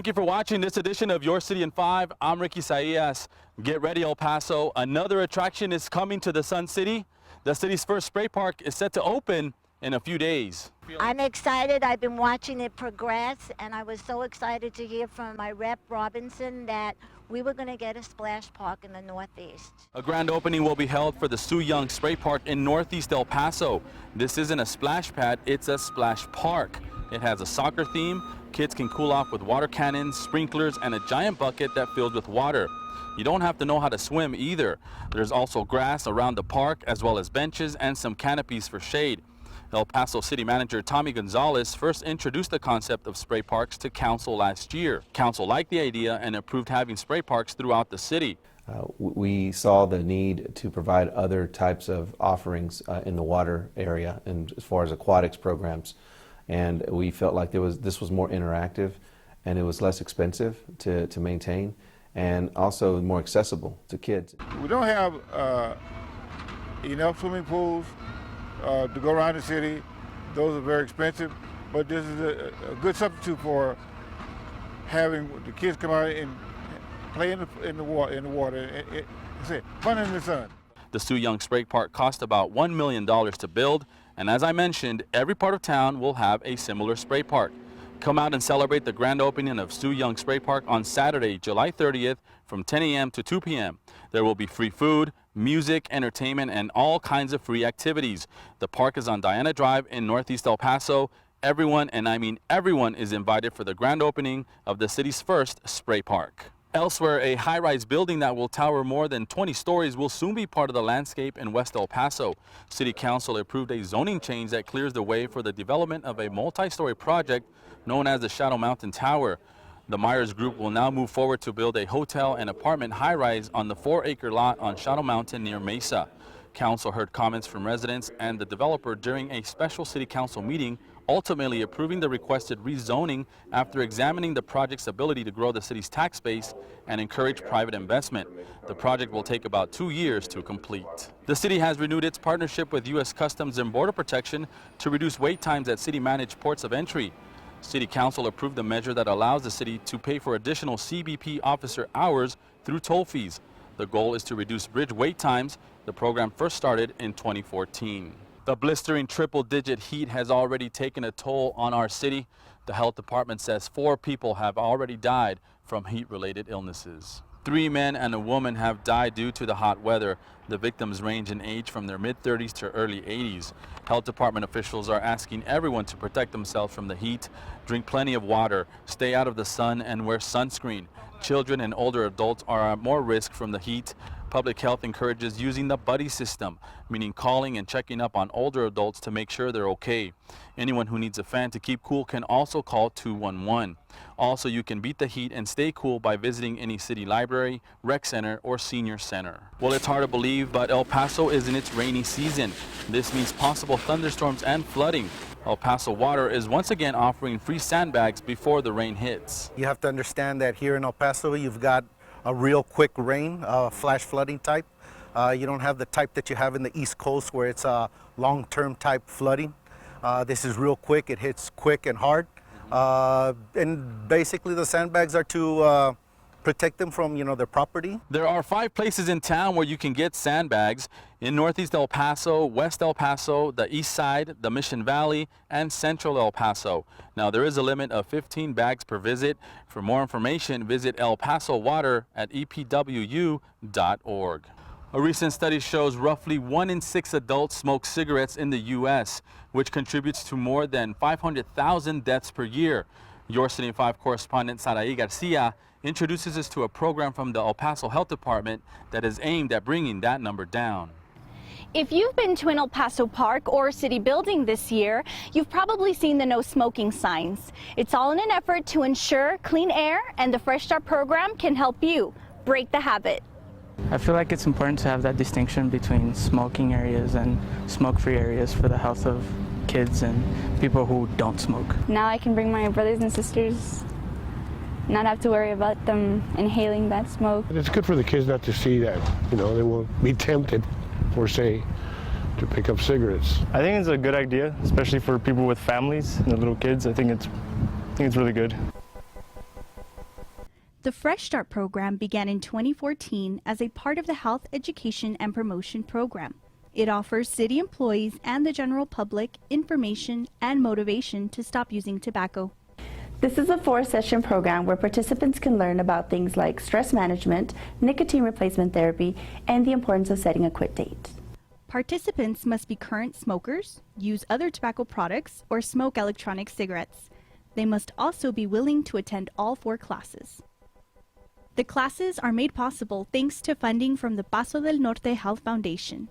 Thank you for watching this edition of Your City in 5. I'm Ricky Isaias. Get ready, El Paso. Another attraction is coming to the Sun City. The city's first spray park is set to open in a few days. I'm excited. I've been watching it progress, and I was so excited to hear from my rep, Robinson, that we were going to get a splash park in the Northeast. A grand opening will be held for the Sue Young Spray Park in Northeast El Paso. This isn't a splash pad, it's a splash park. It has a soccer theme. Kids can cool off with water cannons, sprinklers, and a giant bucket that fills with water. You don't have to know how to swim either. There's also grass around the park, as well as benches and some canopies for shade. El Paso City Manager Tommy Gonzalez first introduced the concept of spray parks to council last year. Council liked the idea and approved having spray parks throughout the city. We saw the need to provide other types of offerings in the water area, and as far as aquatics programs. And we felt like this was more interactive, and it was less expensive to maintain, and also more accessible to kids. We don't have enough swimming pools to go around the city. Those are very expensive, but this is a good substitute for having the kids come out and play in the water. It's fun in the sun. The Sue Young Spray Park cost about $1 million to build, and as I mentioned, every part of town will have a similar spray park. Come out and celebrate the grand opening of Sue Young Spray Park on Saturday, July 30th from 10 a.m. to 2 p.m. There will be free food, music, entertainment, and all kinds of free activities. The park is on Diana Drive in Northeast El Paso. Everyone, and I mean everyone, is invited for the grand opening of the city's first spray park. Elsewhere, a high-rise building that will tower more than 20 stories will soon be part of the landscape in West El Paso. City Council approved a zoning change that clears the way for the development of a multi-story project known as the Shadow Mountain Tower. The Myers Group will now move forward to build a hotel and apartment high-rise on the 4-acre lot on Shadow Mountain near Mesa. Council heard comments from residents and the developer during a special City Council meeting, ultimately approving the requested rezoning after examining the project's ability to grow the city's tax base and encourage private investment. The project will take about 2 years to complete. The city has renewed its partnership with U.S. Customs and Border Protection to reduce wait times at city-managed ports of entry. City Council approved the measure that allows the city to pay for additional CBP officer hours through toll fees. The goal is to reduce bridge wait times. The program first started in 2014. The blistering triple-digit heat has already taken a toll on our city. The health department says 4 people have already died from heat-related illnesses. 3 men and a woman have died due to the hot weather. The victims range in age from their mid-30s to early 80s. Health department officials are asking everyone to protect themselves from the heat, drink plenty of water, stay out of the sun, and wear sunscreen. Children and older adults are at more risk from the heat. Public health encourages using the buddy system, meaning calling and checking up on older adults to make sure they're okay. Anyone who needs a fan to keep cool can also call 211. Also, you can beat the heat and stay cool by visiting any city library, rec center, or senior center. Well, it's hard to believe, but El Paso is in its rainy season. This means possible thunderstorms and flooding. El Paso Water is once again offering free sandbags before the rain hits. You have to understand that here in El Paso, you've got a real quick rain, flash flooding type. You don't have the type that you have in the East Coast where it's a long-term type flooding. This is real quick. It hits quick and hard. And basically the sandbags are to protect them from, their property. There are 5 places in town where you can get sandbags: in Northeast El Paso, West El Paso, the East Side, the Mission Valley, and Central El Paso. Now, there is a limit of 15 bags per visit. For more information, visit El Paso Water at epwu.org. A recent study shows roughly 1 in 6 adults smoke cigarettes in the U.S., which contributes to more than 500,000 deaths per year. Your City in 5 correspondent Sarai Garcia introduces us to a program from the El Paso Health Department that is aimed at bringing that number down. If you've been to an El Paso park or city building this year, you've probably seen the no smoking signs. It's all in an effort to ensure clean air, and the Fresh Start program can help you break the habit. I feel like it's important to have that distinction between smoking areas and smoke-free areas for the health of kids and people who don't smoke. Now I can bring my brothers and sisters, not have to worry about them inhaling that smoke. It's good for the kids not to see that, they won't be tempted, per se, to pick up cigarettes. I think it's a good idea, especially for people with families and the little kids. I think it's really good. The Fresh Start program began in 2014 as a part of the Health Education and Promotion program. It offers city employees and the general public information and motivation to stop using tobacco. This is a 4-session program where participants can learn about things like stress management, nicotine replacement therapy, and the importance of setting a quit date. Participants must be current smokers, use other tobacco products, or smoke electronic cigarettes. They must also be willing to attend all 4 classes. The classes are made possible thanks to funding from the Paso del Norte Health Foundation.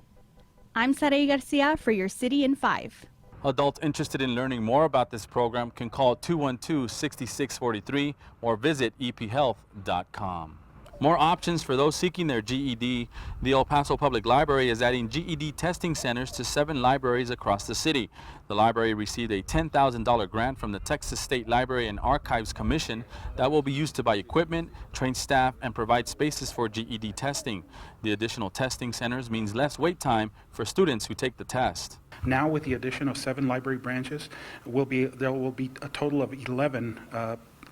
I'm Saray Garcia for your City in 5. Adults interested in learning more about this program can call 212-6643 or visit ephealth.com. More options for those seeking their GED. The El Paso Public Library is adding GED testing centers to 7 libraries across the city. The library received a $10,000 grant from the Texas State Library and Archives Commission that will be used to buy equipment, train staff, and provide spaces for GED testing. The additional testing centers means less wait time for students who take the test. Now, with the addition of 7 library branches, there will be a total of 11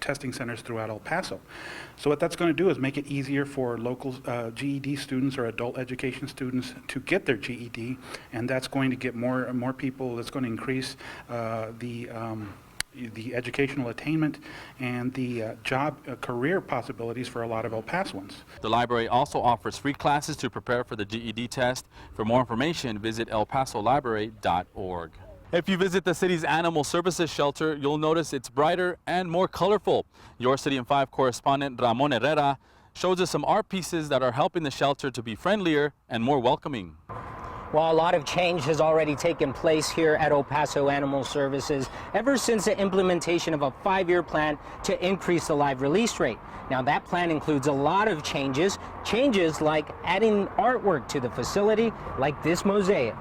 testing centers throughout El Paso. So what that's going to do is make it easier for local GED students or adult education students to get their GED, and that's going to get more people. That's going to increase the educational attainment and the career possibilities for a lot of El Pasoans. The library also offers free classes to prepare for the GED test. For more information, visit elpasolibrary.org. If you visit the city's animal services shelter, you'll notice it's brighter and more colorful. Your City in 5 correspondent Ramon Herrera shows us some art pieces that are helping the shelter to be friendlier and more welcoming. Well, a lot of change has already taken place here at El Paso Animal Services ever since the implementation of a 5-year plan to increase the live release rate. Now, that plan includes a lot of changes like adding artwork to the facility, like this mosaic.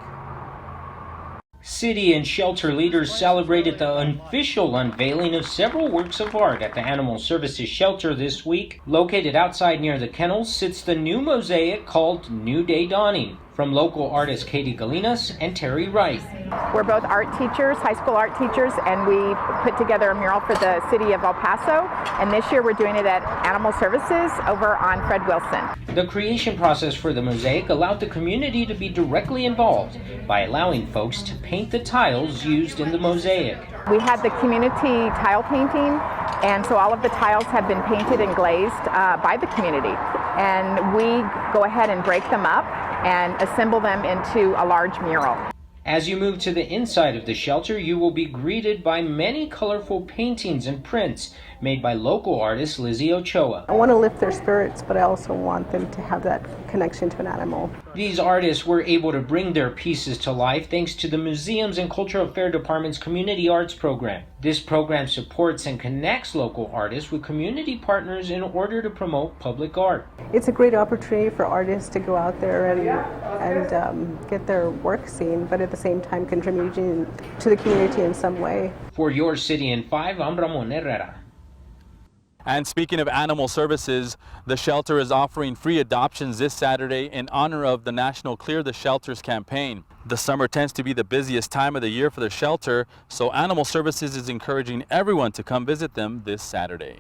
City and shelter leaders celebrated the official unveiling of several works of art at the Animal Services Shelter this week. Located outside near the kennels sits the new mosaic called New Day Dawning, from local artists Katie Galinas and Terry Wright. We're both art teachers, high school art teachers, and we put together a mural for the city of El Paso, and this year we're doing it at Animal Services over on Fred Wilson. The creation process for the mosaic allowed the community to be directly involved by allowing folks to paint the tiles used in the mosaic. We had the community tile painting, and so all of the tiles have been painted and glazed by the community, and we go ahead and break them up and assemble them into a large mural. As you move to the inside of the shelter, you will be greeted by many colorful paintings and prints made by local artist Lizzie Ochoa. I want to lift their spirits, but I also want them to have that connection to an animal. These artists were able to bring their pieces to life thanks to the Museums and Cultural Affairs Department's Community Arts Program. This program supports and connects local artists with community partners in order to promote public art. It's a great opportunity for artists to go out there and get their work seen, but at the same time contributing to the community in some way. For Your City in 5, I'm Ramon Herrera. And speaking of animal services, the shelter is offering free adoptions this Saturday in honor of the National Clear the Shelters campaign. The summer tends to be the busiest time of the year for the shelter, so Animal Services is encouraging everyone to come visit them this Saturday.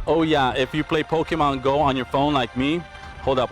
Oh yeah, if you play Pokemon Go on your phone like me, hold up.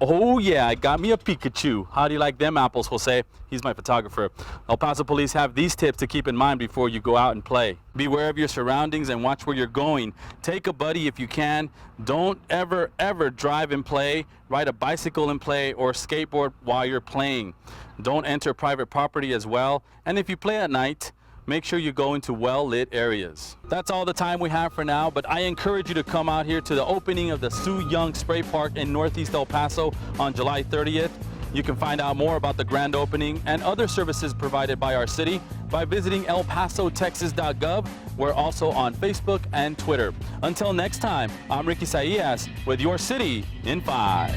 Oh yeah, I got me a Pikachu. How do you like them apples, Jose? He's my photographer. El Paso police have these tips to keep in mind before you go out and play. Beware of your surroundings and watch where you're going. Take a buddy if you can. Don't ever drive and play. Ride a bicycle and play, or skateboard while you're playing. Don't enter private property as well. And if you play at night, make sure you go into well-lit areas. That's all the time we have for now, but I encourage you to come out here to the opening of the Sue Young Spray Park in Northeast El Paso on July 30th. You can find out more about the grand opening and other services provided by our city by visiting elpasotexas.gov. We're also on Facebook and Twitter. Until next time, I'm Ricky Isaias with Your City in 5.